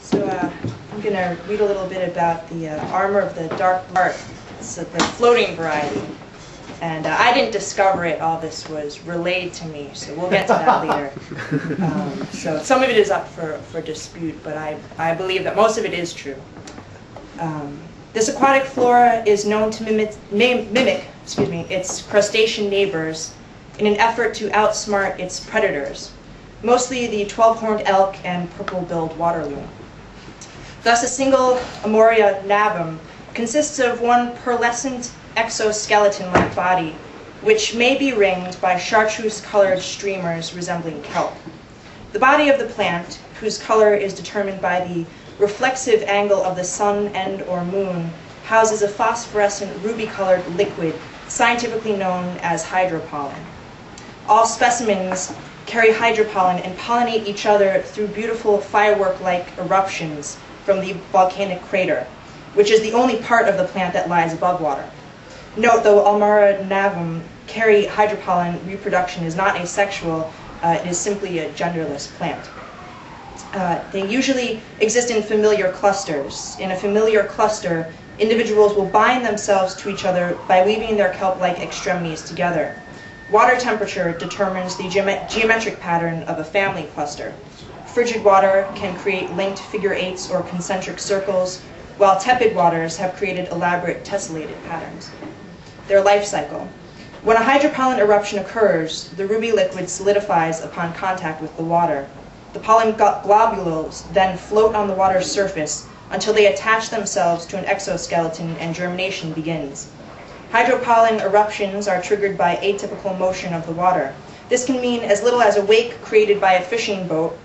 So I'm going to read a little bit about the armor of the dark art. It's the floating variety. And I didn't discover it. All this was relayed to me, so we'll get to that later. So some of it is up for dispute, but I believe that most of it is true. This aquatic flora is known to mimic its crustacean neighbors in an effort to outsmart its predators, mostly the 12-horned elk and purple-billed waterloon. Thus, a single Amoria navum consists of one pearlescent exoskeleton-like body, which may be ringed by chartreuse-colored streamers resembling kelp. The body of the plant, whose color is determined by the reflexive angle of the sun and or moon, houses a phosphorescent ruby-colored liquid scientifically known as hydropollen. All specimens carry hydropollen and pollinate each other through beautiful firework-like eruptions from the volcanic crater, which is the only part of the plant that lies above water. Note, though Amoria navum carry hydropollen, reproduction is not asexual, it is simply a genderless plant. They usually exist in familiar clusters. In a familiar cluster, individuals will bind themselves to each other by weaving their kelp-like extremities together. Water temperature determines the geometric pattern of a family cluster. Frigid water can create linked figure eights or concentric circles, while tepid waters have created elaborate tessellated patterns. Their life cycle. When a hydropollen eruption occurs, the ruby liquid solidifies upon contact with the water. The pollen globules then float on the water's surface until they attach themselves to an exoskeleton and germination begins. Hydropollen eruptions are triggered by atypical motion of the water. This can mean as little as a wake created by a fishing boat,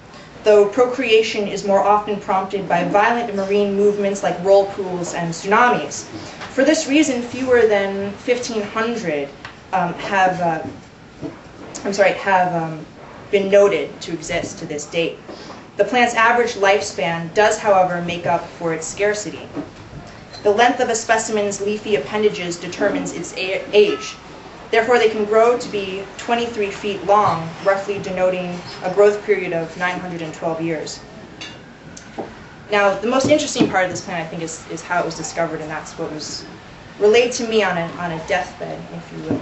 though procreation is more often prompted by violent marine movements like whirlpools and tsunamis. For this reason, fewer than 1,500 have been noted to exist to this date. The plant's average lifespan does, however, make up for its scarcity. The length of a specimen's leafy appendages determines its age. Therefore, they can grow to be 23 feet long, roughly denoting a growth period of 912 years. Now, the most interesting part of this plant, I think, is how it was discovered, and that's what was relayed to me on a deathbed, if you will.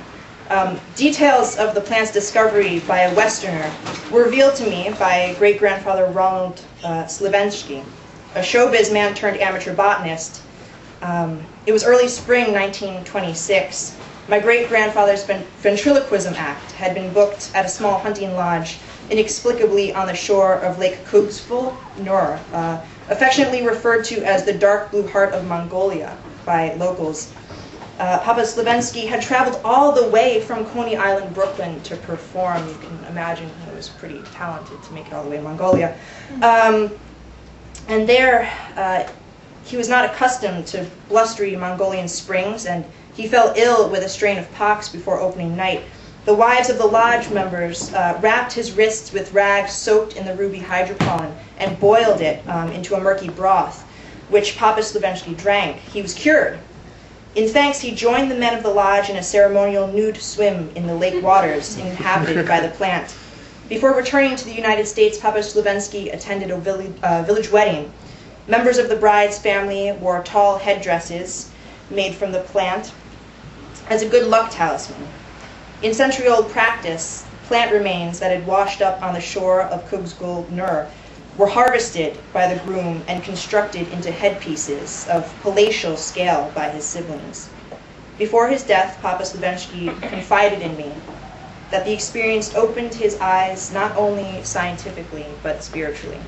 Details of the plant's discovery by a Westerner were revealed to me by great-grandfather Ronald Slavensky, a showbiz man turned amateur botanist. It was early spring 1926. My great-grandfather's ventriloquism act had been booked at a small hunting lodge inexplicably on the shore of Lake Kogsfjord, Nur, affectionately referred to as the dark blue heart of Mongolia by locals. Papa Slavensky had traveled all the way from Coney Island, Brooklyn to perform. You can imagine he was pretty talented to make it all the way to Mongolia. And there, he was not accustomed to blustery Mongolian springs, and he fell ill with a strain of pox before opening night. The wives of the lodge members wrapped his wrists with rags soaked in the ruby hydropollen and boiled it into a murky broth, which Papa Slavensky drank. He was cured. In thanks, he joined the men of the lodge in a ceremonial nude swim in the lake waters inhabited by the plant. Before returning to the United States, Papa Slavensky attended a village wedding. Members of the bride's family wore tall headdresses made from the plant as a good luck talisman. In century-old practice, plant remains that had washed up on the shore of Kogsfjord Nur were harvested by the groom and constructed into headpieces of palatial scale by his siblings. Before his death, Papa Slavensky confided in me that the experience opened his eyes not only scientifically, but spiritually.